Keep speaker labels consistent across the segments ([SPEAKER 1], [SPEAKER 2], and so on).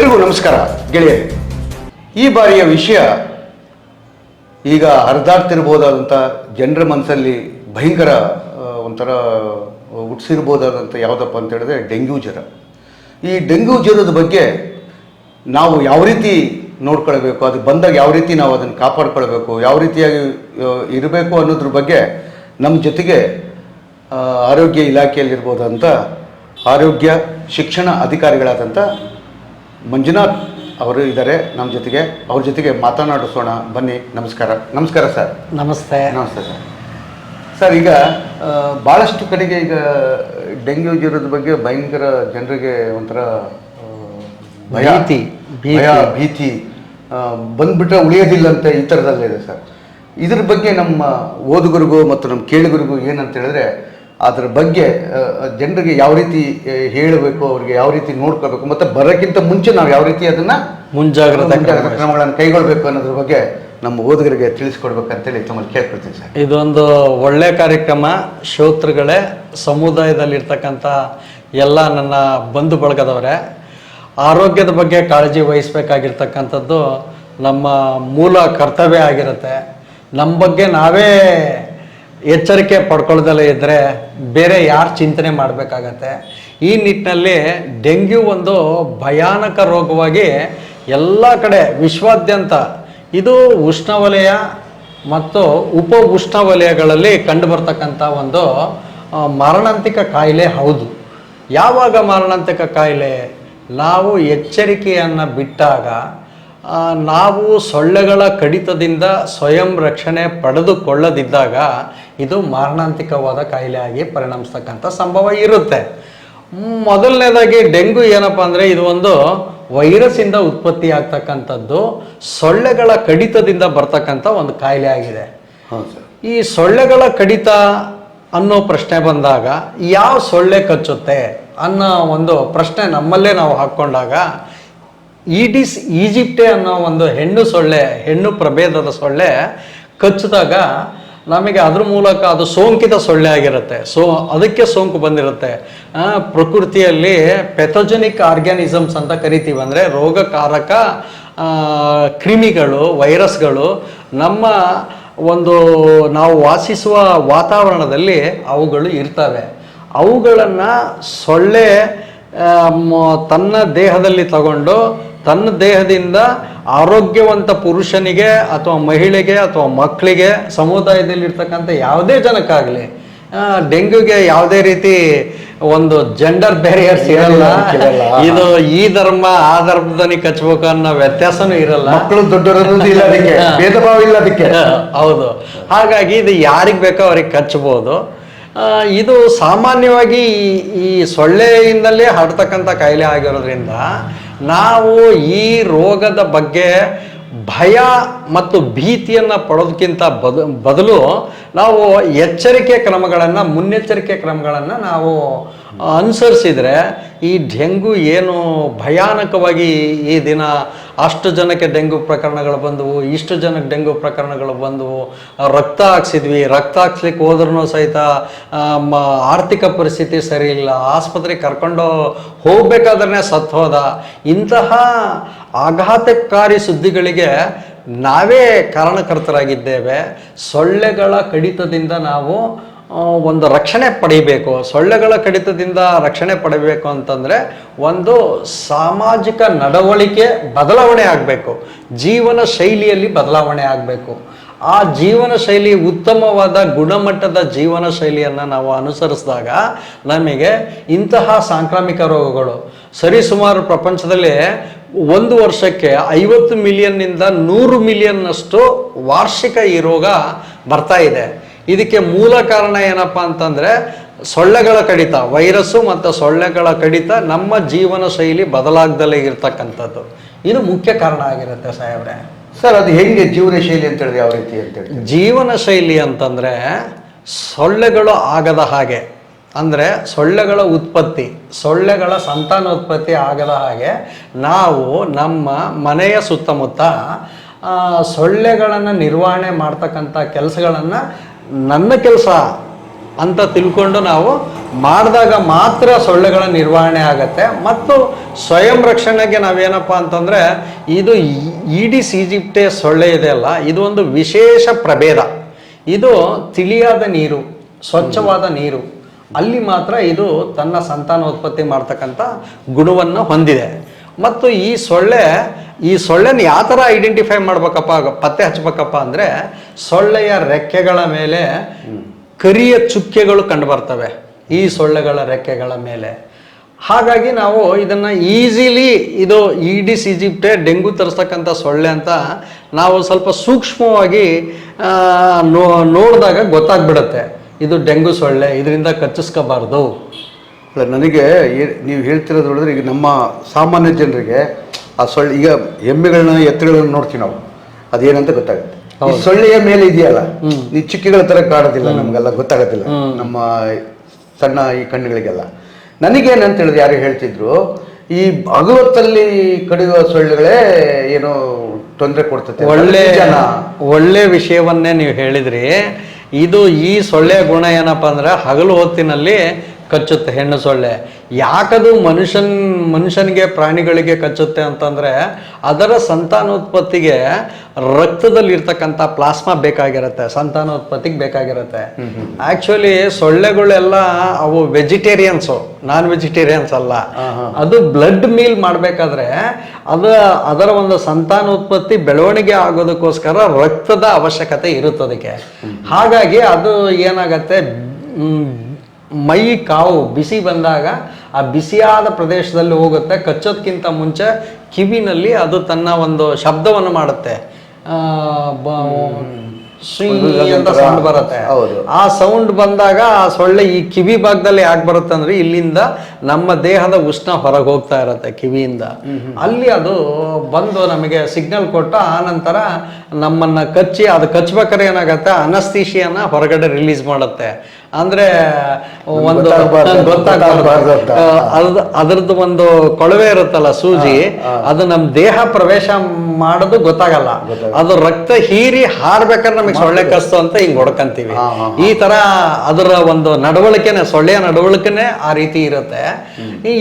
[SPEAKER 1] ಎಲ್ರಿಗೂ ನಮಸ್ಕಾರ ಗೆಳೆಯರೆ. ಈ ಬಾರಿಯ ವಿಷಯ ಈಗ ಹರಿದಾಡ್ತಿರ್ಬೋದಾದಂಥ ಜನರ ಮನಸ್ಸಲ್ಲಿ ಭಯಂಕರ ಒಂಥರ ಹುಟ್ಟಿಸಿರ್ಬೋದಾದಂಥ ಯಾವುದಪ್ಪ ಅಂತ ಹೇಳಿದ್ರೆ ಡೆಂಗ್ಯೂ ಜ್ವರ. ಈ ಡೆಂಗ್ಯೂ ಜ್ವರದ ಬಗ್ಗೆ ನಾವು ಯಾವ ರೀತಿ ನೋಡ್ಕೊಳ್ಬೇಕು, ಅದು ಬಂದಾಗ ಯಾವ ರೀತಿ ನಾವು ಅದನ್ನು ಕಾಪಾಡ್ಕೊಳ್ಬೇಕು, ಯಾವ ರೀತಿಯಾಗಿ ಇರಬೇಕು ಅನ್ನೋದ್ರ ಬಗ್ಗೆ ನಮ್ಮ ಜೊತೆಗೆ ಆರೋಗ್ಯ ಇಲಾಖೆಯಲ್ಲಿರ್ಬೋದಂಥ ಆರೋಗ್ಯ ಶಿಕ್ಷಣ ಅಧಿಕಾರಿಗಳಾದಂಥ ಮಂಜುನಾಥ್ ಅವರು ಇದ್ದಾರೆ ನಮ್ಮ ಜೊತೆಗೆ. ಅವ್ರ ಜೊತೆಗೆ ಮಾತನಾಡಿಸೋಣ ಬನ್ನಿ. ನಮಸ್ಕಾರ. ನಮಸ್ಕಾರ ಸರ್.
[SPEAKER 2] ನಮಸ್ತೆ.
[SPEAKER 1] ನಮಸ್ತೆ ಸರ್. ಸರ್, ಈಗ ಭಾಳಷ್ಟು ಕಡೆಗೆ ಈಗ ಡೆಂಗ್ಯೂ ಜ್ವರದ ಬಗ್ಗೆ ಭಯಂಕರ ಜನರಿಗೆ ಒಂಥರ ಭೀತಿ ಬಂದ್ಬಿಟ್ರೆ ಉಳಿಯೋದಿಲ್ಲ ಅಂತ ಈ ಥರದಲ್ಲಿದೆ ಸರ್. ಇದ್ರ ಬಗ್ಗೆ ನಮ್ಮ ಓದುಗರಿಗೂ ಮತ್ತು ನಮ್ಮ ಕೇಳುಗರಿಗೂ ಏನಂತ ಹೇಳಿದ್ರೆ ಅದ್ರ ಬಗ್ಗೆ ಜನರಿಗೆ ಯಾವ ರೀತಿ ಹೇಳಬೇಕು, ಅವ್ರಿಗೆ ಯಾವ ರೀತಿ ನೋಡ್ಕೋಬೇಕು, ಮತ್ತು ಬರೋಕ್ಕಿಂತ ಮುಂಚೆ ನಾವು ಯಾವ ರೀತಿ ಅದನ್ನು ಮುಂಜಾಗ್ರತಾ ಕ್ರಮಗಳನ್ನು ಕೈಗೊಳ್ಳಬೇಕು ಅನ್ನೋದ್ರ ಬಗ್ಗೆ ನಮ್ಮ ಓದುಗರಿಗೆ ತಿಳಿಸ್ಕೊಡ್ಬೇಕಂತೇಳಿ ತಮ್ಮಲ್ಲಿ ಕೇಳ್ಕೊಳ್ತೀನಿ ಸರ್.
[SPEAKER 2] ಇದೊಂದು ಒಳ್ಳೆ ಕಾರ್ಯಕ್ರಮ. ಶ್ರೋತೃಗಳೇ, ಸಮುದಾಯದಲ್ಲಿರ್ತಕ್ಕಂಥ ಎಲ್ಲ ನನ್ನ ಬಂಧು ಬಳಗದವರೇ, ಆರೋಗ್ಯದ ಬಗ್ಗೆ ಕಾಳಜಿ ವಹಿಸಬೇಕಾಗಿರ್ತಕ್ಕಂಥದ್ದು ನಮ್ಮ ಮೂಲ ಕರ್ತವ್ಯ ಆಗಿರುತ್ತೆ. ನಮ್ಮ ಬಗ್ಗೆ ನಾವೇ ಎಚ್ಚರಿಕೆ ಪಡ್ಕೊಳ್ಳೋದಲ್ಲೇ ಇದ್ದರೆ ಬೇರೆ ಯಾರು ಚಿಂತನೆ ಮಾಡಬೇಕಾಗತ್ತೆ. ಈ ನಿಟ್ಟಿನಲ್ಲಿ ಡೆಂಗ್ಯೂ ಒಂದು ಭಯಾನಕ ರೋಗವಾಗಿ ಎಲ್ಲ ಕಡೆ ವಿಶ್ವಾದ್ಯಂತ ಇದು ಉಷ್ಣವಲಯ ಮತ್ತು ಉಪ ಉಷ್ಣವಲಯಗಳಲ್ಲಿ ಕಂಡುಬರ್ತಕ್ಕಂಥ ಒಂದು ಮಾರಣಾಂತಿಕ ಕಾಯಿಲೆ. ಹೌದು. ಯಾವಾಗ ಮಾರಣಾಂತಿಕ ಕಾಯಿಲೆ? ನಾವು ಎಚ್ಚರಿಕೆಯನ್ನು ಬಿಟ್ಟಾಗ, ನಾವು ಸೊಳ್ಳೆಗಳ ಕಡಿತದಿಂದ ಸ್ವಯಂ ರಕ್ಷಣೆ ಪಡೆದುಕೊಳ್ಳದಿದ್ದಾಗ ಇದು ಮಾರಣಾಂತಿಕವಾದ ಕಾಯಿಲೆಯಾಗಿ ಪರಿಣಮಿಸ್ತಕ್ಕಂಥ ಸಂಭವ ಇರುತ್ತೆ. ಮೊದಲನೇದಾಗಿ ಡೆಂಗ್ಯೂ ಏನಪ್ಪ ಅಂದರೆ ಇದು ಒಂದು ವೈರಸ್ಸಿಂದ ಉತ್ಪತ್ತಿ ಆಗ್ತಕ್ಕಂಥದ್ದು, ಸೊಳ್ಳೆಗಳ ಕಡಿತದಿಂದ ಬರ್ತಕ್ಕಂಥ ಒಂದು ಕಾಯಿಲೆ ಆಗಿದೆ. ಈ ಸೊಳ್ಳೆಗಳ ಕಡಿತ ಅನ್ನೋ ಪ್ರಶ್ನೆ ಬಂದಾಗ ಯಾವ ಸೊಳ್ಳೆ ಕಚ್ಚುತ್ತೆ ಅನ್ನೋ ಒಂದು ಪ್ರಶ್ನೆ ನಮ್ಮಲ್ಲೇ ನಾವು ಹಾಕ್ಕೊಂಡಾಗ ಈಡಿಸ್ ಈಜಿಪ್ಟೆ ಅನ್ನೋ ಒಂದು ಹೆಣ್ಣು ಪ್ರಭೇದದ ಸೊಳ್ಳೆ ಕಚ್ಚಿದಾಗ ನಮಗೆ ಅದ್ರ ಮೂಲಕ ಅದು ಸೋಂಕಿತ ಸೊಳ್ಳೆ ಆಗಿರುತ್ತೆ. ಅದಕ್ಕೆ ಸೋಂಕು ಬಂದಿರುತ್ತೆ. ಪ್ರಕೃತಿಯಲ್ಲಿ ಪೆಥೋಜೆನಿಕ್ ಆರ್ಗ್ಯಾನಿಸಮ್ಸ್ ಅಂತ ಕರಿತೀವಿ. ಅಂದರೆ ರೋಗಕಾರಕ ಕ್ರಿಮಿಗಳು, ವೈರಸ್ಗಳು ನಮ್ಮ ಒಂದು ನಾವು ವಾಸಿಸುವ ವಾತಾವರಣದಲ್ಲಿ ಅವುಗಳು ಇರ್ತವೆ. ಅವುಗಳನ್ನು ಸೊಳ್ಳೆ ತನ್ನ ದೇಹದಲ್ಲಿ ತಗೊಂಡು ತನ್ನ ದೇಹದಿಂದ ಆರೋಗ್ಯವಂತ ಪುರುಷನಿಗೆ ಅಥವಾ ಮಹಿಳೆಗೆ ಅಥವಾ ಮಕ್ಕಳಿಗೆ, ಸಮುದಾಯದಲ್ಲಿರ್ತಕ್ಕಂಥ ಯಾವುದೇ ಜನಕ್ಕಾಗಲಿ, ಡೆಂಗ್ಯೂಗೆ ಯಾವುದೇ ರೀತಿ ಒಂದು ಜೆಂಡರ್ ಬ್ಯಾರಿಯರ್ಸ್ ಇರಲ್ಲ. ಇದು ಈ ಧರ್ಮ ಆ ಧರ್ಮದಲ್ಲಿ ಕಚ್ಚಬೇಕು ಅನ್ನೋ ವ್ಯತ್ಯಾಸನೂ ಇರಲ್ಲ.
[SPEAKER 1] ಮಕ್ಕಳು ದೊಡ್ಡವರು ಇಲ್ಲ, ಭೇದ ಭಾವ ಇಲ್ಲ ಅದಕ್ಕೆ.
[SPEAKER 2] ಹೌದು. ಹಾಗಾಗಿ ಇದು ಯಾರಿಗೆ ಬೇಕೋ ಅವ್ರಿಗೆ ಕಚ್ಚಬಹುದು. ಇದು ಸಾಮಾನ್ಯವಾಗಿ ಈ ಸೊಳ್ಳೆಯಿಂದಲೇ ಹರಡ್ತಕ್ಕಂಥ ಕಾಯಿಲೆ ಆಗಿರೋದ್ರಿಂದ ನಾವು ಈ ರೋಗದ ಬಗ್ಗೆ ಭಯ ಮತ್ತು ಭೀತಿಯನ್ನು ಪಡೋದಕ್ಕಿಂತ ಬದಲು ನಾವು ಮುನ್ನೆಚ್ಚರಿಕೆ ಕ್ರಮಗಳನ್ನು ನಾವು ಅನುಸರಿಸಿದರೆ ಈ ಡೆಂಗ್ಯೂ ಏನು ಭಯಾನಕವಾಗಿ ಈ ದಿನ ಅಷ್ಟು ಜನಕ್ಕೆ ಡೆಂಗ್ಯೂ ಪ್ರಕರಣಗಳು ಬಂದವು, ಇಷ್ಟು ಜನಕ್ಕೆ ಡೆಂಗ್ಯೂ ಪ್ರಕರಣಗಳು ಬಂದವು, ರಕ್ತ ಹಾಕ್ಸಿದ್ವಿ, ರಕ್ತ ಹಾಕ್ಸ್ಲಿಕ್ಕೆ ಹೋದ್ರೂ ಸಹಿತ ಆರ್ಥಿಕ ಪರಿಸ್ಥಿತಿ ಸರಿ ಇಲ್ಲ, ಆಸ್ಪತ್ರೆಗೆ ಕರ್ಕೊಂಡು ಹೋಗ್ಬೇಕಾದ್ರೆ ಸತ್ತು ಹೋದ. ಇಂತಹ ಆಘಾತಕಾರಿ ಸುದ್ದಿಗಳಿಗೆ ನಾವೇ ಕಾರಣಕರ್ತರಾಗಿದ್ದೇವೆ. ಸೊಳ್ಳೆಗಳ ಕಡಿತದಿಂದ ನಾವು ಒಂದು ರಕ್ಷಣೆ ಪಡಿಬೇಕು. ಸೊಳ್ಳೆಗಳ ಕಡಿತದಿಂದ ರಕ್ಷಣೆ ಪಡಿಬೇಕು ಅಂತಂದರೆ ಒಂದು ಸಾಮಾಜಿಕ ನಡವಳಿಕೆ ಬದಲಾವಣೆ ಆಗಬೇಕು, ಜೀವನ ಶೈಲಿಯಲ್ಲಿ ಬದಲಾವಣೆ ಆಗಬೇಕು. ಆ ಜೀವನ ಶೈಲಿ, ಉತ್ತಮವಾದ ಗುಣಮಟ್ಟದ ಜೀವನ ಶೈಲಿಯನ್ನು ನಾವು ಅನುಸರಿಸಿದಾಗ ನಮಗೆ ಇಂತಹ ಸಾಂಕ್ರಾಮಿಕ ರೋಗಗಳು ಸರಿಸುಮಾರು ಪ್ರಪಂಚದಲ್ಲಿ ಒಂದು ವರ್ಷಕ್ಕೆ 50 ಮಿಲಿಯನ್ನಿಂದ 100 ಮಿಲಿಯನ್ನಷ್ಟು ವಾರ್ಷಿಕ ಈ ರೋಗ ಬರ್ತಾ ಇದೆ. ಇದಕ್ಕೆ ಮೂಲ ಕಾರಣ ಏನಪ್ಪ ಅಂತಂದರೆ ಸೊಳ್ಳೆಗಳ ಕಡಿತ, ವೈರಸ್ಸು ಮತ್ತು ಸೊಳ್ಳೆಗಳ ಕಡಿತ, ನಮ್ಮ ಜೀವನ ಶೈಲಿ ಬದಲಾಗ್ದಲೇ ಇರ್ತಕ್ಕಂಥದ್ದು. ಇದು ಮುಖ್ಯ ಕಾರಣ ಆಗಿರುತ್ತೆ ಸಾಹೇಬ್ರೆ.
[SPEAKER 1] ಸರ್, ಅದು ಹೆಂಗೆ ಜೀವನ ಶೈಲಿ ಅಂತ ಹೇಳಿದ್ರೆ ಯಾವ ರೀತಿ ಅಂತೇಳಿ?
[SPEAKER 2] ಜೀವನ ಶೈಲಿ ಅಂತಂದರೆ ಸೊಳ್ಳೆಗಳು ಆಗದ ಹಾಗೆ, ಅಂದರೆ ಸೊಳ್ಳೆಗಳ ಉತ್ಪತ್ತಿ, ಸೊಳ್ಳೆಗಳ ಸಂತಾನೋತ್ಪತ್ತಿ ಆಗದ ಹಾಗೆ ನಾವು ನಮ್ಮ ಮನೆಯ ಸುತ್ತಮುತ್ತ ಸೊಳ್ಳೆಗಳನ್ನು ನಿರ್ವಹಣೆ ಮಾಡ್ತಕ್ಕಂಥ ಕೆಲಸಗಳನ್ನು ನನ್ನ ಕೆಲಸ ಅಂತ ತಿಳ್ಕೊಂಡು ನಾವು ಮಾಡಿದಾಗ ಮಾತ್ರ ಸೊಳ್ಳೆಗಳ ನಿರ್ವಹಣೆ ಆಗತ್ತೆ. ಮತ್ತು ಸ್ವಯಂ ರಕ್ಷಣೆಗೆ ನಾವೇನಪ್ಪ ಅಂತಂದರೆ ಇದು ಈಡಿಸ್ ಈಜಿಪ್ಟೆ ಸೊಳ್ಳೆ ಇದೆಯಲ್ಲ, ಇದು ಒಂದು ವಿಶೇಷ ಪ್ರಭೇದ. ಇದು ತಿಳಿಯಾದ ನೀರು, ಸ್ವಚ್ಛವಾದ ನೀರು, ಅಲ್ಲಿ ಮಾತ್ರ ಇದು ತನ್ನ ಸಂತಾನೋತ್ಪತ್ತಿ ಮಾಡ್ತಕ್ಕಂಥ ಗುಣವನ್ನು ಹೊಂದಿದೆ. ಮತ್ತು ಈ ಸೊಳ್ಳೆನ ಯಾವ ಥರ ಐಡೆಂಟಿಫೈ ಮಾಡ್ಬೇಕಪ್ಪ, ಪತ್ತೆ ಹಚ್ಬೇಕಪ್ಪ ಅಂದರೆ ಸೊಳ್ಳೆಯ ರೆಕ್ಕೆಗಳ ಮೇಲೆ ಕರಿಯ ಚುಕ್ಕೆಗಳು ಕಂಡು ಬರ್ತವೆ ಈ ಸೊಳ್ಳೆಗಳ ರೆಕ್ಕೆಗಳ ಮೇಲೆ. ಹಾಗಾಗಿ ನಾವು ಇದನ್ನು ಈಸಿಲಿ ಇದು ಈಡಿಸ್ ಈಜಿಪ್ಟೆ ಡೆಂಗು ತರಿಸ್ತಕ್ಕಂಥ ಸೊಳ್ಳೆ ಅಂತ ನಾವು ಸ್ವಲ್ಪ ಸೂಕ್ಷ್ಮವಾಗಿ ನೋಡಿದಾಗ ಗೊತ್ತಾಗ್ಬಿಡುತ್ತೆ ಇದು ಡೆಂಗು ಸೊಳ್ಳೆ, ಇದರಿಂದ ಕಚ್ಚಿಸ್ಕೋಬಾರ್ದು.
[SPEAKER 1] ನನಗೆ ನೀವು ಹೇಳ್ತಿರೋದು ನೋಡಿದ್ರೆ ಈಗ ನಮ್ಮ ಸಾಮಾನ್ಯ ಜನರಿಗೆ ಆ ಸೊಳ್ಳೆ, ಈಗ ಎಮ್ಮೆಗಳನ್ನ ಎತ್ತುಗಳನ್ನ ನೋಡ್ತೀವಿ ನಾವು, ಅದೇನಂತ ಗೊತ್ತಾಗುತ್ತೆ. ಈ ಸೊಳ್ಳೆಯ ಮೇಲೆ ಇದೆಯಲ್ಲ, ಈ ಚಿಕ್ಕಿಗಳ ತರ ಕಾಡೋದಿಲ್ಲ, ನಮಗೆಲ್ಲ ಗೊತ್ತಾಗೋದಿಲ್ಲ ನಮ್ಮ ಸಣ್ಣ ಈ ಕಣ್ಣುಗಳಿಗೆಲ್ಲ. ನನಗೇನಂತ ಹೇಳಿದ್ರೆ ಯಾರು ಹೇಳ್ತಿದ್ರು, ಈ ಅಗವತ್ತಲ್ಲಿ ಕಡಿಯುವ ಸೊಳ್ಳೆಗಳೇ ಏನೋ ತೊಂದರೆ ಕೊಡ್ತದೆ.
[SPEAKER 2] ಒಳ್ಳೆ ವಿಷಯವನ್ನೇ ನೀವು ಹೇಳಿದ್ರಿ. ಇದು ಈ ಸೊಳ್ಳೆಯ ಗುಣ ಏನಪ್ಪ ಅಂದ್ರೆ ಹಗಲು ಹೊತ್ತಿನಲ್ಲಿ ಕಚ್ಚುತ್ತೆ ಹೆಣ್ಣು ಸೊಳ್ಳೆ. ಯಾಕದು ಮನುಷ್ಯನಿಗೆ ಪ್ರಾಣಿಗಳಿಗೆ ಕಚ್ಚುತ್ತೆ ಅಂತಂದರೆ ಅದರ ಸಂತಾನೋತ್ಪತ್ತಿಗೆ ರಕ್ತದಲ್ಲಿರ್ತಕ್ಕಂಥ ಪ್ಲಾಸ್ಮಾ ಬೇಕಾಗಿರುತ್ತೆ, ಸಂತಾನೋತ್ಪತ್ತಿಗೆ ಬೇಕಾಗಿರುತ್ತೆ. ಆ್ಯಕ್ಚುಲಿ ಸೊಳ್ಳೆಗಳೆಲ್ಲ ಅವು ವೆಜಿಟೇರಿಯನ್ಸು, ನಾನ್ ವೆಜಿಟೇರಿಯನ್ಸ್ ಅಲ್ಲ. ಅದು ಬ್ಲಡ್ ಮೀಲ್ ಮಾಡಬೇಕಾದ್ರೆ ಅದರ ಒಂದು ಸಂತಾನೋತ್ಪತ್ತಿ ಬೆಳವಣಿಗೆ ಆಗೋದಕ್ಕೋಸ್ಕರ ರಕ್ತದ ಅವಶ್ಯಕತೆ ಇರುತ್ತೆ ಅದಕ್ಕೆ. ಹಾಗಾಗಿ ಅದು ಏನಾಗತ್ತೆ, ಮೈ ಕಾವು ಬಿಸಿ ಬಂದಾಗ ಆ ಬಿಸಿಯಾದ ಪ್ರದೇಶದಲ್ಲಿ ಹೋಗುತ್ತೆ. ಕಚ್ಚೋದಕ್ಕಿಂತ ಮುಂಚೆ ಕಿವಿನಲ್ಲಿ ಅದು ತನ್ನ ಒಂದು ಶಬ್ದವನ್ನು ಮಾಡುತ್ತೆ, ಅಂತ ಸೌಂಡ್ ಬರುತ್ತೆ. ಆ ಸೌಂಡ್ ಬಂದಾಗ ಆ ಸೊಳ್ಳೆ ಈ ಕಿವಿ ಭಾಗದಲ್ಲಿ ಯಾಕೆ ಬರುತ್ತೆ ಅಂದ್ರೆ ಇಲ್ಲಿಂದ ನಮ್ಮ ದೇಹದ ಉಷ್ಣ ಹೊರಗೆ ಹೋಗ್ತಾ ಇರತ್ತೆ ಕಿವಿಯಿಂದ. ಅಲ್ಲಿ ಅದು ಬಂದು ನಮಗೆ ಸಿಗ್ನಲ್ ಕೊಟ್ಟು ಆ ನಂತರ ನಮ್ಮನ್ನ ಕಚ್ಚಿ, ಅದು ಕಚ್ಬೇಕಾದ್ರೆ ಏನಾಗತ್ತೆ, ಅನಸ್ತೀಶಿಯನ್ನ ಹೊರಗಡೆ ರಿಲೀಸ್ ಮಾಡುತ್ತೆ. ಅಂದ್ರೆ ಒಂದು ಅದ್ರದ್ದು ಒಂದು ಕೊಳವೆ ಇರುತ್ತಲ್ಲ ಸೂಜಿ, ಅದು ನಮ್ಮ ದೇಹ ಪ್ರವೇಶ ಮಾಡೋದು ಗೊತ್ತಾಗಲ್ಲ. ಅದು ರಕ್ತ ಹೀರಿ ಹಾರ್ಬೇಕಾದ್ರೆ ನಮಗೆ ಸೊಳ್ಳೆ ಕಸ್ತು ಅಂತ ಹಿಂಗ್ ಹೊಡ್ಕಂತೀವಿ. ಈ ತರ ಅದರ ಒಂದು ನಡವಳಿಕೆನೆ, ಸೊಳ್ಳೆಯ ನಡವಳಿಕೆನೆ ಆ ರೀತಿ ಇರುತ್ತೆ.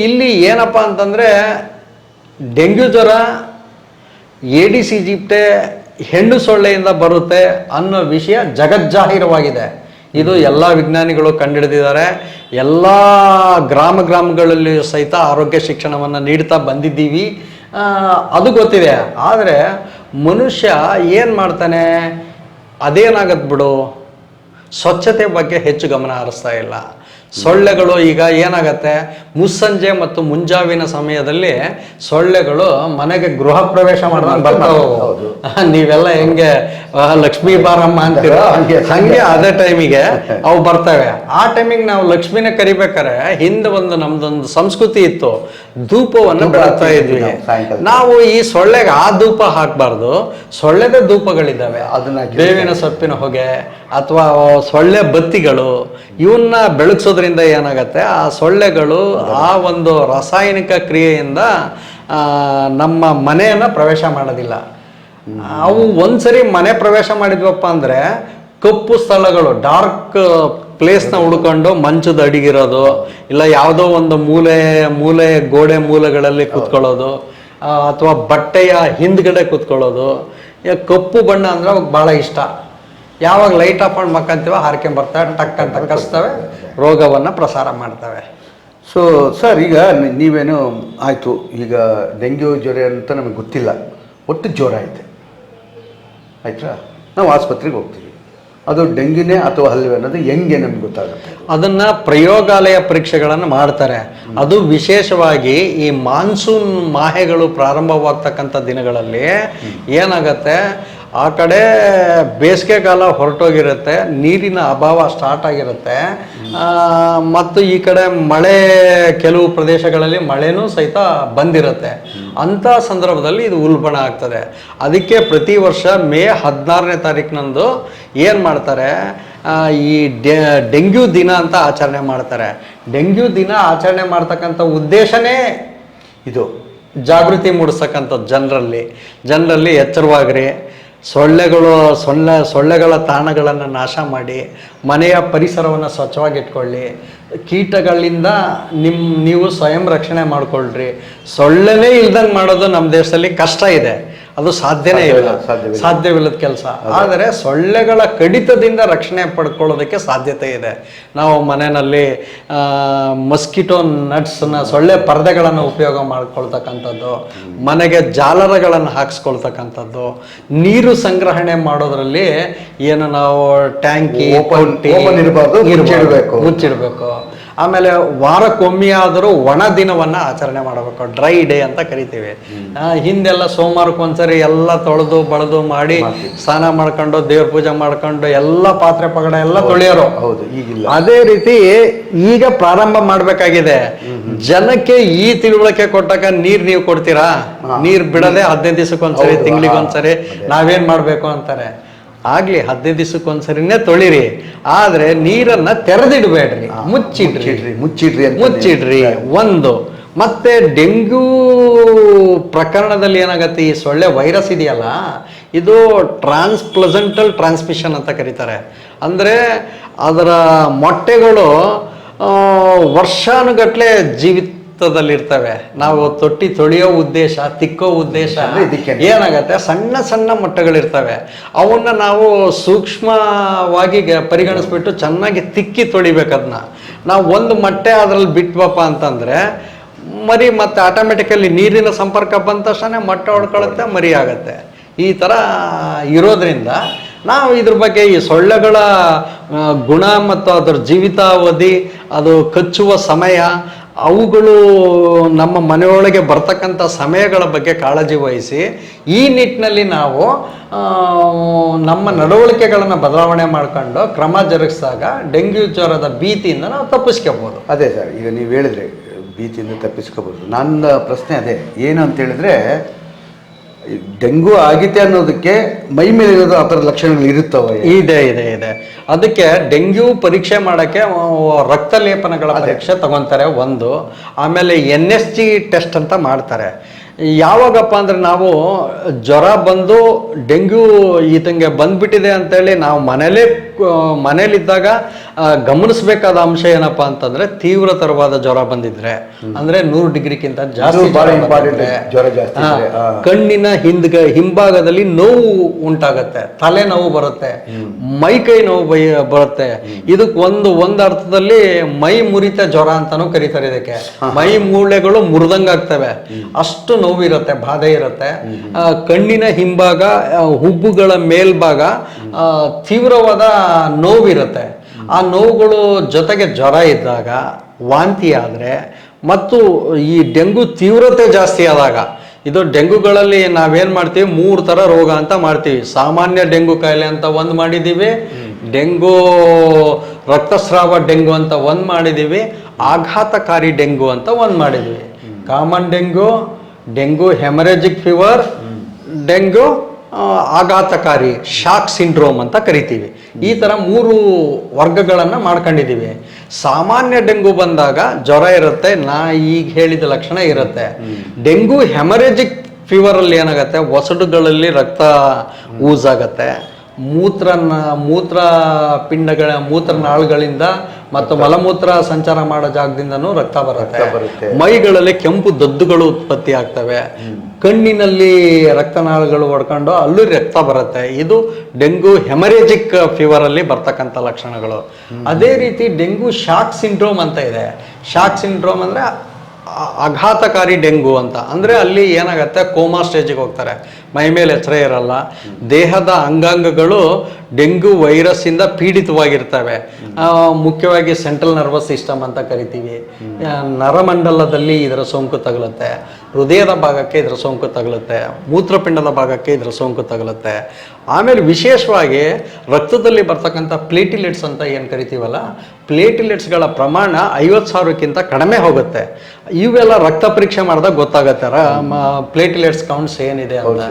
[SPEAKER 2] ಇಲ್ಲಿ ಏನಪ್ಪಾ ಅಂತಂದ್ರೆ ಡೆಂಗ್ಯೂ ಜ್ವರ ಏಡಿಸ್ ಈಜಿಪ್ಟೆ ಹೆಣ್ಣು ಸೊಳ್ಳೆಯಿಂದ ಬರುತ್ತೆ ಅನ್ನೋ ವಿಷಯ ಜಗಜ್ಜಾಹೀರವಾಗಿದೆ. ಇದು ಎಲ್ಲ ವಿಜ್ಞಾನಿಗಳು ಕಂಡುಹಿಡಿದಿದ್ದಾರೆ. ಎಲ್ಲ ಗ್ರಾಮಗಳಲ್ಲಿ ಸಹಿತ ಆರೋಗ್ಯ ಶಿಕ್ಷಣವನ್ನು ನೀಡ್ತಾ ಬಂದಿದ್ದೀವಿ, ಅದು ಗೊತ್ತಿದೆ. ಆದರೆ ಮನುಷ್ಯ ಏನು ಮಾಡ್ತಾನೆ, ಅದೇನಾಗತ್ತೆ ಬಿಡು, ಸ್ವಚ್ಛತೆ ಬಗ್ಗೆ ಹೆಚ್ಚು ಗಮನ ಹರಿಸ್ತಾ ಇಲ್ಲ. ಸೊಳ್ಳೆಗಳು ಈಗ ಏನಾಗತ್ತೆ, ಮುಸ್ಸಂಜೆ ಮತ್ತು ಮುಂಜಾವಿನ ಸಮಯದಲ್ಲಿ ಸೊಳ್ಳೆಗಳು ಮನೆಗೆ ಗೃಹ ಪ್ರವೇಶ ಮಾಡಿದಾಗ ಬರ್ತಾವೆ. ನೀವೆಲ್ಲ ಹೆಂಗೆ ಲಕ್ಷ್ಮೀ ಬಾರಮ್ಮ ಅಂತೀರ ಹಂಗೆ ಅದೇ ಟೈಮಿಗೆ ಅವು ಬರ್ತವೆ. ಆ ಟೈಮಿಗೆ ನಾವು ಲಕ್ಷ್ಮಿನ ಕರಿಬೇಕಾರೆ ಹಿಂದೆ ನಮ್ದೊಂದು ಸಂಸ್ಕೃತಿ ಇತ್ತು, ಧೂಪವನ್ನು ಬೆಳಗ್ತಾ ಇದ್ವಿ ನಾವು. ಈ ಸೊಳ್ಳೆಗೆ ಆ ಧೂಪ ಹಾಕಬಾರ್ದು, ಸೊಳ್ಳೆದ ಧೂಪಗಳಿದ್ದಾವೆ. ಅದನ್ನ ಬೇವಿನ ಸೊಪ್ಪಿನ ಹೊಗೆ ಅಥವಾ ಸೊಳ್ಳೆ ಬತ್ತಿಗಳು, ಇವನ್ನ ಬೆಳಗ್ಸೋದ್ರಿಂದ ಏನಾಗತ್ತೆ, ಆ ಸೊಳ್ಳೆಗಳು ಆ ಒಂದು ರಾಸಾಯನಿಕ ಕ್ರಿಯೆಯಿಂದ ನಮ್ಮ ಮನೆಯನ್ನ ಪ್ರವೇಶ ಮಾಡೋದಿಲ್ಲ. ಅವು ಒಂದ್ಸರಿ ಮನೆ ಪ್ರವೇಶ ಮಾಡಿದ್ವಪ್ಪ ಅಂದ್ರೆ ಕಪ್ಪು ಸ್ಥಳಗಳು, ಡಾರ್ಕ್ ಪ್ಲೇಸ್ನ ಹುಡ್ಕೊಂಡು ಮಂಚದ ಅಡಿಗಿರೋದು, ಇಲ್ಲ ಯಾವುದೋ ಒಂದು ಮೂಲೆ ಗೋಡೆ ಮೂಲೆಗಳಲ್ಲಿ ಕೂತ್ಕೊಳ್ಳೋದು, ಅಥವಾ ಬಟ್ಟೆಯ ಹಿಂದ್ಗಡೆ ಕೂತ್ಕೊಳ್ಳೋದು. ಕಪ್ಪು ಬಣ್ಣ ಅಂದ್ರೆ ಅವಾಗ ಭಾಳ ಇಷ್ಟ. ಯಾವಾಗ ಲೈಟ್ ಆಫ್ ಮಾಡಿ ಮಕ್ಕಂತೀವೋ ಹಾರ್ಕೊಂಡ್ ಬರ್ತವೆ, ಟಕ್ ಅಂತ ಕಸ್ತವೆ, ರೋಗವನ್ನು ಪ್ರಸಾರ ಮಾಡ್ತವೆ.
[SPEAKER 1] ಸೊ ಸರ್, ಈಗ ನೀವೇನು ಆಯಿತು, ಈಗ ಡೆಂಗ್ಯೂ ಜ್ವರ ಅಂತ ನಮಗೆ ಗೊತ್ತಿಲ್ಲ, ಒಟ್ಟು ಜ್ವರ ಐತೆ ಆಯ್ತಾ, ನಾವು ಆಸ್ಪತ್ರೆಗೆ ಹೋಗ್ತೀವಿ. ಅದು ಡೆಂಗ್ಯೂನೇ ಅಥವಾ ಹಲ್ವೆ ಅನ್ನೋದು ಹೆಂಗೆ ನಮ್ಗೆ ಗೊತ್ತಾಗುತ್ತೆ?
[SPEAKER 2] ಅದನ್ನ ಪ್ರಯೋಗಾಲಯ ಪರೀಕ್ಷೆಗಳನ್ನು ಮಾಡ್ತಾರೆ. ಅದು ವಿಶೇಷವಾಗಿ ಈ ಮಾನ್ಸೂನ್ ಮಾಹೆಗಳು ಪ್ರಾರಂಭವಾಗ್ತಕ್ಕಂಥ ದಿನಗಳಲ್ಲಿ ಏನಾಗತ್ತೆ, ಆ ಕಡೆ ಬೇಸಿಗೆ ಕಾಲ ಹೊರಟೋಗಿರುತ್ತೆ, ನೀರಿನ ಅಭಾವ ಸ್ಟಾರ್ಟ್ ಆಗಿರುತ್ತೆ, ಮತ್ತು ಈ ಕಡೆ ಮಳೆ, ಕೆಲವು ಪ್ರದೇಶಗಳಲ್ಲಿ ಮಳೆನೂ ಸಹಿತ ಬಂದಿರುತ್ತೆ. ಅಂಥ ಸಂದರ್ಭದಲ್ಲಿ ಇದು ಉಲ್ಬಣ ಆಗ್ತದೆ. ಅದಕ್ಕೆ ಪ್ರತಿ ವರ್ಷ ಮೇ 14ನೇ ತಾರೀಕಿನಂದು ಏನು ಮಾಡ್ತಾರೆ, ಈ ಡೆಂಗ್ಯೂ ದಿನ ಅಂತ ಆಚರಣೆ ಮಾಡ್ತಾರೆ. ಡೆಂಗ್ಯೂ ದಿನ ಆಚರಣೆ ಮಾಡ್ತಕ್ಕಂಥ ಉದ್ದೇಶನೇ ಇದು, ಜಾಗೃತಿ ಮೂಡಿಸ್ತಕ್ಕಂಥದ್ದು ಜನರಲ್ಲಿ ಎಚ್ಚರವಾಗ್ರಿ, ಸೊಳ್ಳೆಗಳ ತಾಣಗಳನ್ನು ನಾಶ ಮಾಡಿ ಮನೆಯ ಪರಿಸರವನ್ನು ಸ್ವಚ್ಛವಾಗಿಟ್ಕೊಳ್ಳಿ. ಕೀಟಗಳಿಂದ ನೀವು ಸ್ವಯಂ ರಕ್ಷಣೆ ಮಾಡ್ಕೊಳ್ರಿ. ಸೊಳ್ಳೆನೇ ಇಲ್ದಂಗೆ ಮಾಡೋದು ನಮ್ಮ ದೇಶದಲ್ಲಿ ಕಷ್ಟ ಇದೆ, ಅದು ಸಾಧ್ಯವಿಲ್ಲದ ಕೆಲಸ. ಆದರೆ ಸೊಳ್ಳೆಗಳ ಕಡಿತದಿಂದ ರಕ್ಷಣೆ ಪಡ್ಕೊಳ್ಳೋದಕ್ಕೆ ಸಾಧ್ಯತೆ ಇದೆ. ನಾವು ಮನೆಯಲ್ಲಿ ಮಸ್ಕಿಟೋ ನಟ್ಸ್ನ ಸೊಳ್ಳೆ ಪರದೆಗಳನ್ನು ಉಪಯೋಗ ಮಾಡ್ಕೊಳ್ತಕ್ಕಂಥದ್ದು, ಮನೆಗೆ ಜಾಲರಗಳನ್ನು ಹಾಕ್ಸ್ಕೊಳ್ತಕ್ಕಂಥದ್ದು, ನೀರು ಸಂಗ್ರಹಣೆ ಮಾಡೋದ್ರಲ್ಲಿ ಏನು ನಾವು ಟ್ಯಾಂಕಿ ಮುಚ್ಚಿಡಬೇಕು. ಆಮೇಲೆ ವಾರಕ್ಕೊಮ್ಮೆ ಆದರೂ ಒಣ ದಿನವನ್ನು ಆಚರಣೆ ಮಾಡಬೇಕು, ಡ್ರೈ ಡೇ ಅಂತ ಕರಿತೀವಿ. ಹಿಂದೆಲ್ಲ ಸೋಮವಾರಕ್ಕೊಂದ್ಸರಿ ಎಲ್ಲ ತೊಳೆದು ಬಳದು ಮಾಡಿ ಸ್ನಾನ ಮಾಡ್ಕೊಂಡು ದೇವ್ರ ಪೂಜೆ ಮಾಡ್ಕೊಂಡು ಎಲ್ಲ ಪಾತ್ರೆ ಪಗಡ ಎಲ್ಲ ತೊಳೆಯೋರು. ಅದೇ ರೀತಿ ಈಗ ಪ್ರಾರಂಭ ಮಾಡಬೇಕಾಗಿದೆ. ಜನಕ್ಕೆ ಈ ತಿಳುವಳಿಕೆ ಕೊಟ್ಟಾಗ ನೀವು ಕೊಡ್ತೀರಾ? ನೀರ್ ಬಿಡದೆ 15 ದಿವಸಕ್ಕೊಂದ್ಸರಿ, ತಿಂಗಳಿಗೊಂದ್ಸರಿ ನಾವೇನ್ ಮಾಡ್ಬೇಕು ಅಂತಾರೆ. ಆಗ್ಲಿ 15 ದಿವಸಕ್ಕೊಂದ್ಸರಿನೇ ತೊಳಿರಿ, ಆದ್ರೆ ನೀರನ್ನ ತೆರೆದಿಡ್ಬೇಡ್ರಿ, ಮುಚ್ಚಿಡ್ರಿ. ಒಂದು ಮತ್ತೆ ಡೆಂಗ್ಯೂ ಪ್ರಕರಣದಲ್ಲಿ ಏನಾಗತ್ತೆ, ಈ ಸೊಳ್ಳೆ ವೈರಸ್ ಇದೆಯಲ್ಲ, ಇದು ಪ್ಲಸೆಂಟಲ್ ಟ್ರಾನ್ಸ್ಮಿಷನ್ ಅಂತ ಕರೀತಾರೆ. ಅಂದ್ರೆ ಅದರ ಮೊಟ್ಟೆಗಳು ವರ್ಷಾನುಗಟ್ಲೆ ಜೀವಿತದಲ್ಲಿರ್ತವೆ. ನಾವು ತೊಟ್ಟಿ ತೊಳೆಯೋ ಉದ್ದೇಶ, ತಿಕ್ಕೋ ಉದ್ದೇಶ ಏನಾಗತ್ತೆ, ಸಣ್ಣ ಸಣ್ಣ ಮೊಟ್ಟೆಗಳಿರ್ತವೆ. ಅವನ್ನ ನಾವು ಸೂಕ್ಷ್ಮವಾಗಿ ಪರಿಗಣಿಸ್ಬಿಟ್ಟು ಚೆನ್ನಾಗಿ ತಿಕ್ಕಿ ತೊಳಿಬೇಕು. ಅದನ್ನ ನಾವು ಒಂದು ಮೊಟ್ಟೆ ಅದ್ರಲ್ಲಿ ಬಿಟ್ವಪ್ಪ ಅಂತಂದ್ರೆ ಮರಿ ಮತ್ತೆ ಆಟೋಮೆಟಿಕಲಿ ನೀರಿನ ಸಂಪರ್ಕ ಬಂದ ತಕ್ಷಣ ಮೊಟ್ಟೆ ಹೊಡ್ಕೊಳ್ಳುತ್ತೆ, ಮರಿ ಆಗತ್ತೆ. ಈ ಥರ ಇರೋದ್ರಿಂದ ನಾವು ಇದ್ರ ಬಗ್ಗೆ ಈ ಸೊಳ್ಳೆಗಳ ಗುಣ ಮತ್ತು ಅದರ ಜೀವಿತಾವಧಿ, ಅದು ಕಚ್ಚುವ ಸಮಯ, ಅವುಗಳು ನಮ್ಮ ಮನೆಯೊಳಗೆ ಬರ್ತಕ್ಕಂಥ ಸಮಯಗಳ ಬಗ್ಗೆ ಕಾಳಜಿ ವಹಿಸಿ ಈ ನಿಟ್ಟಿನಲ್ಲಿ ನಾವು ನಮ್ಮ ನಡವಳಿಕೆಗಳನ್ನು ಬದಲಾವಣೆ ಮಾಡ್ಕೊಂಡು ಕ್ರಮ ಜರುಗಿಸಿದಾಗ ಡೆಂಗ್ಯೂ ಜ್ವರದ ಭೀತಿಯಿಂದ ನಾವು ತಪ್ಪಿಸ್ಕೋಬೋದು.
[SPEAKER 1] ಅದೇ ಸರ್, ಈಗ ನೀವು ಹೇಳಿದ್ರೆ ಭೀತಿಯಿಂದ ತಪ್ಪಿಸ್ಕೋಬೋದು. ನನ್ನ ಪ್ರಶ್ನೆ ಅದೇ, ಏನು ಅಂತ ಹೇಳಿದ್ರೆ ಡೆಂಗು ಆಗಿದೆ ಅನ್ನೋದಕ್ಕೆ ಮೈ ಮೇಲೆ ಇರೋದು ಆ ಥರ ಲಕ್ಷಣಗಳು ಇರುತ್ತವೆ? ಇದೆ. ಅದಕ್ಕೆ ಡೆಂಗ್ಯೂ ಪರೀಕ್ಷೆ ಮಾಡೋಕ್ಕೆ ರಕ್ತ ಲೇಪನಗಳ ಪರೀಕ್ಷೆ ತಗೊತಾರೆ ಒಂದು. ಆಮೇಲೆ NSG ಟೆಸ್ಟ್ ಅಂತ ಮಾಡ್ತಾರೆ. ಯಾವಾಗಪ್ಪ ಅಂದ್ರೆ ನಾವು ಜ್ವರ ಬಂದು ಡೆಂಗ್ಯೂ ಈತಂಗೆ ಬಂದ್ಬಿಟ್ಟಿದೆ ಅಂತೇಳಿ ನಾವು ಮನೇಲಿದ್ದಾಗ ಗಮನಿಸಬೇಕಾದ ಅಂಶ ಏನಪ್ಪ ಅಂತಂದ್ರೆ, ತೀವ್ರತರವಾದ ಜ್ವರ ಬಂದಿದ್ರೆ, ಅಂದ್ರೆ 100 ಡಿಗ್ರಿಗಿಂತ ಜಾಸ್ತಿ ಕಣ್ಣಿನ ಹಿಂಭಾಗದಲ್ಲಿ ನೋವು ಉಂಟಾಗತ್ತೆ, ತಲೆ ನೋವು ಬರುತ್ತೆ, ಮೈಕೈ ನೋವು ಬರುತ್ತೆ. ಇದಕ್ಕೆ ಒಂದು ಅರ್ಥದಲ್ಲಿ ಮೈ ಮುರಿತ ಜ್ವರ ಅಂತಾನೂ ಕರೀತಾರೆ. ಇದಕ್ಕೆ ಮೈ ಮೂಳೆಗಳು ಮುರಿದಂಗಾಗ್ತವೆ, ಅಷ್ಟು ನೋವು ಇರುತ್ತೆ, ಬಾಧೆ ಇರುತ್ತೆ. ಕಣ್ಣಿನ ಹಿಂಭಾಗ, ಹುಬ್ಬುಗಳ ಮೇಲ್ಭಾಗ ತೀವ್ರವಾದ ನೋವಿರುತ್ತೆ. ಆ ನೋವುಗಳು ಜೊತೆಗೆ ಜ್ವರ ಇದ್ದಾಗ, ವಾಂತಿ ಆದರೆ, ಮತ್ತು ಈ ಡೆಂಗು ತೀವ್ರತೆ ಜಾಸ್ತಿ ಆದಾಗ, ಇದು ಡೆಂಗುಗಳಲ್ಲಿ ನಾವೇನ್ ಮಾಡ್ತೀವಿ, 3 ಥರ ರೋಗ ಅಂತ ಮಾಡ್ತೀವಿ. ಸಾಮಾನ್ಯ ಡೆಂಗು ಕಾಯಿಲೆ ಅಂತ ಒಂದು ಮಾಡಿದ್ದೀವಿ, ಡೆಂಗು ರಕ್ತಸ್ರಾವ ಡೆಂಗು ಅಂತ ಒಂದು ಮಾಡಿದ್ದೀವಿ, ಆಘಾತಕಾರಿ ಡೆಂಗು ಅಂತ ಒಂದು ಮಾಡಿದ್ದೀವಿ. Common dengue haemorrhagic fever, dengue ಆಘಾತಕಾರಿ ಶಾಕ್ ಸಿಂಡ್ರೋಮ್ ಅಂತ ಕರಿತೀವಿ. ಈ ಥರ 3 ವರ್ಗಗಳನ್ನು ಮಾಡ್ಕೊಂಡಿದ್ದೀವಿ. ಸಾಮಾನ್ಯ ಡೆಂಗು ಬಂದಾಗ ಜ್ವರ ಇರುತ್ತೆ, ನಾ ಈಗ ಹೇಳಿದ ಲಕ್ಷಣ ಇರುತ್ತೆ. ಡೆಂಗು ಹೆಮರೇಜಿಕ್ ಫೀವರಲ್ಲಿ ಏನಾಗುತ್ತೆ, ಒಸಡುಗಳಲ್ಲಿ ರಕ್ತ ಊಸಾಗತ್ತೆ, ಮೂತ್ರನಾಳಗಳಿಂದ ಮತ್ತು ಮಲಮೂತ್ರ ಸಂಚಾರ ಮಾಡೋ ಜಾಗದಿಂದನೂ ರಕ್ತ ಬರುತ್ತೆ. ಮೈಗಳಲ್ಲಿ ಕೆಂಪು ದದ್ದುಗಳು ಉತ್ಪತ್ತಿ ಆಗ್ತವೆ, ಕಣ್ಣಿನಲ್ಲಿ ರಕ್ತನಾಳಗಳು ಹೊಡ್ಕೊಂಡು ಅಲ್ಲೂ ರಕ್ತ ಬರುತ್ತೆ. ಇದು ಡೆಂಗು ಹೆಮರೇಜಿಕ್ ಫೀವರ್ ಅಲ್ಲಿ ಬರ್ತಕ್ಕಂಥ ಲಕ್ಷಣಗಳು. ಅದೇ ರೀತಿ ಡೆಂಗು ಶಾಕ್ ಸಿಂಡ್ರೋಮ್ ಅಂತ ಇದೆ. ಶಾಕ್ ಸಿಂಡ್ರೋಮ್ ಅಂದ್ರೆ ಆಘಾತಕಾರಿ ಡೆಂಗು ಅಂತ. ಅಂದ್ರೆ ಅಲ್ಲಿ ಏನಾಗತ್ತೆ, ಕೋಮಾ ಸ್ಟೇಜಿಗೆ ಹೋಗ್ತಾರೆ, ಮೈ ಮೇಲೆ ಎಚ್ಚರ ಇರಲ್ಲ, ದೇಹದ ಅಂಗಾಂಗಗಳು ಡೆಂಗು ವೈರಸ್ ಇಂದ ಪೀಡಿತವಾಗಿರ್ತವೆ. ಮುಖ್ಯವಾಗಿ ಸೆಂಟ್ರಲ್ ನರ್ವಸ್ ಸಿಸ್ಟಮ್ ಅಂತ ಕರಿತೀವಿ. ನರಮಂಡಲದಲ್ಲಿ ಇದರ ಸೋಂಕು ತಗುಲುತ್ತೆ, ಹೃದಯದ ಭಾಗಕ್ಕೆ ಇದರ ಸೋಂಕು ತಗುಲುತ್ತೆ, ಮೂತ್ರಪಿಂಡದ ಭಾಗಕ್ಕೆ ಇದರ ಸೋಂಕು ತಗುಲುತ್ತೆ. ಆಮೇಲೆ ವಿಶೇಷವಾಗಿ ರಕ್ತದಲ್ಲಿ ಬರ್ತಕ್ಕಂಥ ಪ್ಲೇಟಿಲೆಟ್ಸ್ ಅಂತ ಏನು ಕರಿತೀವಲ್ಲ, ಪ್ಲೇಟಿಲೆಟ್ಸ್ಗಳ ಪ್ರಮಾಣ 50,000ಕ್ಕಿಂತ ಕಡಿಮೆ ಹೋಗುತ್ತೆ. ಇವೆಲ್ಲ ರಕ್ತ ಪರೀಕ್ಷೆ ಮಾಡಿದಾಗ ಗೊತ್ತಾಗತ್ತೆ ಪ್ಲೇಟಿಲೆಟ್ಸ್ ಕೌಂಟ್ಸ್ ಏನಿದೆ ಅಂತ.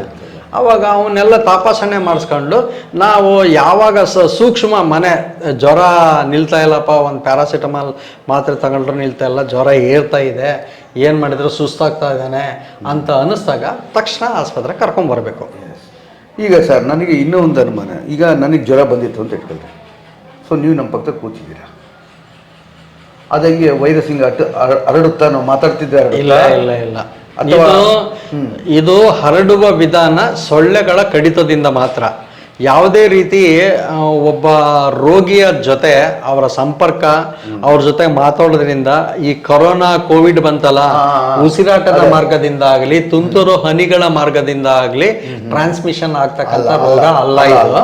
[SPEAKER 1] ಅವಾಗ ಅವನ್ನೆಲ್ಲ ತಪಾಸಣೆ ಮಾಡಿಸ್ಕೊಂಡು ನಾವು ಯಾವಾಗ ಸೂಕ್ಷ್ಮ ಜ್ವರ ನಿಲ್ತಾ ಇಲ್ಲಪ್ಪ, ಒಂದು ಪ್ಯಾರಾಸಿಟಮಾಲ್ ಮಾತ್ರೆ ತಗೊಂಡ್ರು ನಿಲ್ತಾ ಇಲ್ಲ, ಜ್ವರ ಏರ್ತಾ ಇದೆ, ಏನು ಮಾಡಿದ್ರು ಸುಸ್ತಾಗ್ತಾ ಇದ್ದಾನೆ ಅಂತ ಅನ್ನಿಸ್ದಾಗ ತಕ್ಷಣ ಆಸ್ಪತ್ರೆ ಕರ್ಕೊಂಬರ್ಬೇಕು. ಈಗ ಸರ್ ನನಗೆ ಇನ್ನೂ ಒಂದು ಅನುಮಾನ. ಈಗ ನನಗೆ ಜ್ವರ ಬಂದಿತ್ತು ಅಂತ ಇಟ್ಕೊಳ್ರಿ. ಸೊ ನೀವು ನಮ್ಮ ಪಕ್ಕದಲ್ಲಿ ಕೂತಿದ್ದೀರಾ, ಅದಂಗೆ ವೈರಸ್ ಹಿಂಗೆ ಹರಡುತ್ತಾ ನಾವು ಮಾತಾಡ್ತಿದ್ದೆ
[SPEAKER 2] ಇಲ್ಲ ಇಲ್ಲ ಇಲ್ಲ, ಇದು ಹರಡುವ ವಿಧಾನ ಸೊಳ್ಳೆಗಳ ಕಡಿತದಿಂದ ಮಾತ್ರ. ಯಾವುದೇ ರೀತಿ ಒಬ್ಬ ರೋಗಿಯ ಜೊತೆ ಅವರ ಸಂಪರ್ಕ, ಅವ್ರ ಜೊತೆ ಮಾತಾಡೋದ್ರಿಂದ ಈ ಕೊರೋನಾ ಕೋವಿಡ್ ಬಂತಲ್ಲ, ಉಸಿರಾಟದ ಮಾರ್ಗದಿಂದ ಆಗಲಿ ತುಂತುರು ಹನಿಗಳ ಮಾರ್ಗದಿಂದ ಆಗಲಿ ಟ್ರಾನ್ಸ್ಮಿಷನ್ ಆಗ್ತಕ್ಕಂಥ ರೋಗ ಅಲ್ಲ ಇದು.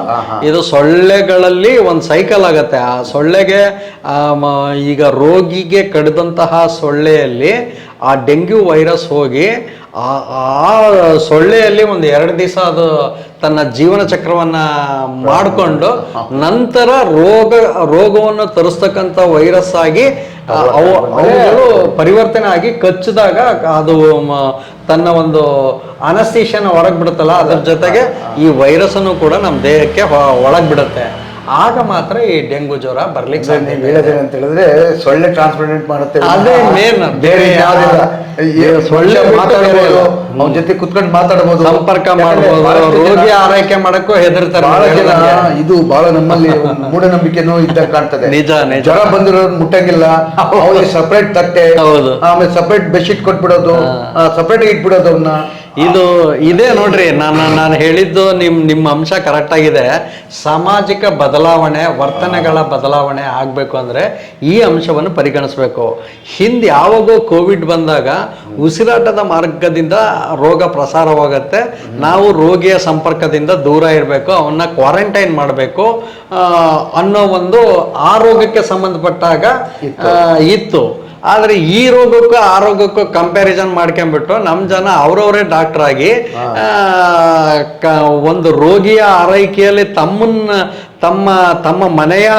[SPEAKER 2] ಇದು ಸೊಳ್ಳೆಗಳಲ್ಲಿ ಒಂದು ಸೈಕಲ್ ಆಗತ್ತೆ. ಆ ಸೊಳ್ಳೆಗೆ ಈಗ ರೋಗಿಗೆ ಕಡಿದಂತಹ ಸೊಳ್ಳೆಯಲ್ಲಿ ಆ ಡೆಂಗ್ಯೂ ವೈರಸ್ ಹೋಗಿ ಆ ಸೊಳ್ಳೆಯಲ್ಲಿ ಒಂದು 2 ದಿವಸ ಅದು ತನ್ನ ಜೀವನ ಚಕ್ರವನ್ನ ಮಾಡಿಕೊಂಡು ನಂತರ ರೋಗವನ್ನು ತರಿಸ್ತಕ್ಕಂಥ ವೈರಸ್ ಆಗಿ ಅವುಗಳು ಪರಿವರ್ತನೆ ಆಗಿ ಕಚ್ಚಿದಾಗ ಅದು ತನ್ನ ಒಂದು ಅನಸ್ತೇಷನ್ ಹೊರಗೆ ಬಿಡುತ್ತಲ್ಲ, ಅದ್ರ ಜೊತೆಗೆ ಈ ವೈರಸ್ ಅನ್ನು ಕೂಡ ನಮ್ಮ ದೇಹಕ್ಕೆ ಒಳಗೆ ಬಿಡುತ್ತೆ. ಆಗ ಮಾತ್ರ ಈ ಡೆಂಗು ಜ್ವರ ಬರ್ಲಿಕ್ಕೆ ಸಾಧ್ಯ.
[SPEAKER 1] ಅಂತ ಹೇಳಿದ್ರೆ ಸೊಳ್ಳೆ ಟ್ರಾನ್ಸ್ಪ್ಲಾಂಟ್ ಮಾಡುತ್ತೆ,
[SPEAKER 2] ಅದೇ ಮೇನ್.
[SPEAKER 1] ಬೇರೆ ಯಾವುದಿಲ್ಲ. ಸೊಳ್ಳೆ ಮಾತಾಡಬಹುದು, ಅವ್ನ ಜೊತೆ ಕುತ್ಕೊಂಡು ಮಾತಾಡಬಹುದು,
[SPEAKER 2] ಸಂಪರ್ಕ ಮಾಡಬಹುದು, ರೋಗಿ ಆರೈಕೆ ಮಾಡಕ್ಕೂ ಹೆದರ್ತಾರೆ.
[SPEAKER 1] ಇದು ಬಹಳ ನಮ್ಮಲ್ಲಿ ಮೂಢನಂಬಿಕೆನೂ ಇದ್ದಾಗ ಕಾಣ್ತದೆ.
[SPEAKER 2] ನಿಜ ನಿಜ.
[SPEAKER 1] ಜ್ವರ ಬಂದಿರೋರು ಮುಟ್ಟಂಗಿಲ್ಲ, ಅವ್ರಿಗೆ ಸಪರೇಟ್ ತಟ್ಟೆ, ಆಮೇಲೆ ಸಪರೇಟ್ ಬೆಡ್ಶೀಟ್ ಕೊಟ್ಬಿಡೋದು, ಸಪರೇಟ್ ಇಟ್ಬಿಡೋದು ಅವ್ನ.
[SPEAKER 2] ಇದೇ ನೋಡ್ರಿ, ನಾನು ಹೇಳಿದ್ದು ನಿಮ್ಮ ಅಂಶ ಕರೆಕ್ಟ್ ಆಗಿದೆ. ಸಾಮಾಜಿಕ ಬದಲಾವಣೆ, ವರ್ತನೆಗಳ ಬದಲಾವಣೆ ಆಗ್ಬೇಕು ಅಂದ್ರೆ ಈ ಅಂಶವನ್ನು ಪರಿಗಣಿಸ್ಬೇಕು. ಹಿಂದೆ ಯಾವಾಗೋ ಕೋವಿಡ್ ಬಂದಾಗ ಉಸಿರಾಟದ ಮಾರ್ಗದಿಂದ ರೋಗ ಪ್ರಸಾರವಾಗತ್ತೆ, ನಾವು ರೋಗಿಯ ಸಂಪರ್ಕದಿಂದ ದೂರ ಇರಬೇಕು, ಅವನ್ನ ಕ್ವಾರಂಟೈನ್ ಮಾಡಬೇಕು ಅನ್ನೋ ಒಂದು ಆರೋಗ್ಯಕ್ಕೆ ಸಂಬಂಧಪಟ್ಟಾಗ ಇತ್ತು. ಆದರೆ ಈ ರೋಗಕ್ಕೂ ಆ ರೋಗಕ್ಕೂ ಕಂಪ್ಯಾರಿಸನ್ ಮಾಡ್ಕೊಂಡ್ಬಿಟ್ಟು ನಮ್ಮ ಜನ ಅವ್ರವರೇ ಡಾಕ್ಟರ್ ಆಗಿ ಒಂದು ರೋಗಿಯ ಆರೈಕೆಯಲ್ಲಿ ತಮ್ಮ ಮನೆಯ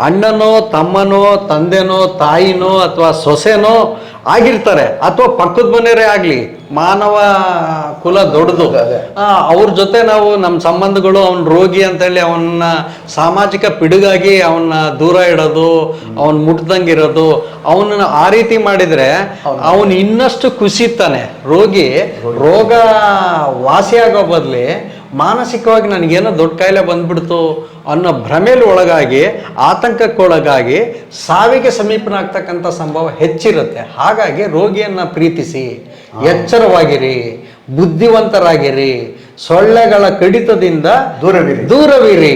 [SPEAKER 2] ಅಣ್ಣನೋ ತಮ್ಮನೋ ತಂದೆನೋ ತಾಯಿನೋ ಅಥವಾ ಸೊಸೆನೋ ಆಗಿರ್ತಾರೆ, ಅಥವಾ ಪಕ್ಕದ ಮನೆಯವರೇ ಆಗ್ಲಿ, ಮಾನವ ಕುಲ ದೊಡ್ಡದು. ಅವ್ರ ಜೊತೆ ನಾವು ನಮ್ಮ ಸಂಬಂಧಗಳು, ಅವನ್ ರೋಗಿ ಅಂತೇಳಿ ಅವನ್ನ ಸಾಮಾಜಿಕ ಪಿಡುಗಾಗಿ ಅವನ್ನ ದೂರ ಇಡೋದು, ಅವನ್ ಮುಟ್ದಂಗಿರೋದು, ಅವನ್ನ ಆ ರೀತಿ ಮಾಡಿದ್ರೆ ಅವನು ಇನ್ನಷ್ಟು ಕುಸಿತಾನೆ. ರೋಗ ವಾಸಿಯಾಗೋ ಬದಲಿ ಮಾನಸಿಕವಾಗಿ ನನಗೇನೋ ದೊಡ್ಡ ಕಾಯಿಲೆ ಬಂದ್ಬಿಡ್ತು ಅನ್ನೋ ಭ್ರಮೆಯಲ್ಲಿ ಒಳಗಾಗಿ, ಆತಂಕಕ್ಕೊಳಗಾಗಿ ಸಾವಿಗೆ ಸಮೀಪನಾಗ್ತಕ್ಕಂಥ ಸಂಭವ ಹೆಚ್ಚಿರುತ್ತೆ. ಹಾಗಾಗಿ ರೋಗಿಯನ್ನ ಪ್ರೀತಿಸಿ, ಎಚ್ಚರವಾಗಿರಿ, ಬುದ್ಧಿವಂತರಾಗಿರಿ, ಸೊಳ್ಳೆಗಳ ಕಡಿತದಿಂದ ದೂರವಿರಿ,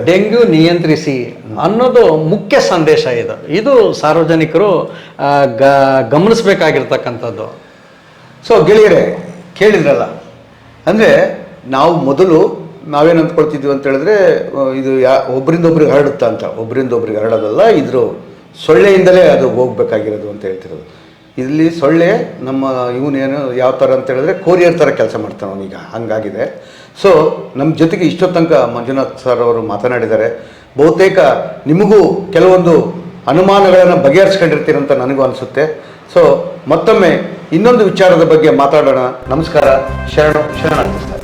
[SPEAKER 2] ಡೆಂಗ್ಯೂ ನಿಯಂತ್ರಿಸಿ ಅನ್ನೋದು ಮುಖ್ಯ ಸಂದೇಶ. ಇದು ಸಾರ್ವಜನಿಕರು ಗಮನಿಸಬೇಕಾಗಿರ್ತಕ್ಕಂಥದ್ದು.
[SPEAKER 1] ಸೊ ಗೆಳೆಯರೇ, ಕೇಳಿದ್ರಲ್ಲ, ಅಂದರೆ ನಾವು ಮೊದಲು ನಾವೇನು ಅಂದ್ಕೊಳ್ತಿದ್ವಿ ಅಂತ ಹೇಳಿದ್ರೆ ಇದು ಒಬ್ಬರಿಂದ ಒಬ್ರಿಗೆ ಹರಡುತ್ತಾ ಅಂತ. ಒಬ್ಬರಿಂದ ಒಬ್ರಿಗೆ ಹರಡೋದಲ್ಲ, ಇದ್ರ ಸೊಳ್ಳೆಯಿಂದಲೇ ಅದು ಹೋಗ್ಬೇಕಾಗಿರೋದು ಅಂತ ಹೇಳ್ತಿರೋದು. ಇಲ್ಲಿ ಸೊಳ್ಳೆ ನಮ್ಮ ಇವನೇನು ಯಾವ ಥರ ಅಂತ ಹೇಳಿದ್ರೆ ಕೊರಿಯರ್ ಥರ ಕೆಲಸ ಮಾಡ್ತಾನೆ ಅವನೀಗ, ಹಂಗಾಗಿದೆ. ಸೊ ನಮ್ಮ ಜೊತೆಗೆ ಇಷ್ಟೋ ತನಕ ಮಂಜುನಾಥ್ ಸರ್ ಅವರು ಮಾತನಾಡಿದ್ದಾರೆ. ಬಹುತೇಕ ನಿಮಗೂ ಕೆಲವೊಂದು ಅನುಮಾನಗಳನ್ನು ಬಗೆಹರಿಸ್ಕೊಂಡಿರ್ತೀರಂತ ನನಗೂ ಅನಿಸುತ್ತೆ. ಸೊ ಮತ್ತೊಮ್ಮೆ ಇನ್ನೊಂದು ವಿಚಾರದ ಬಗ್ಗೆ ಮಾತಾಡೋಣ. ನಮಸ್ಕಾರ. ಶರಣಾರ್ಥಿ.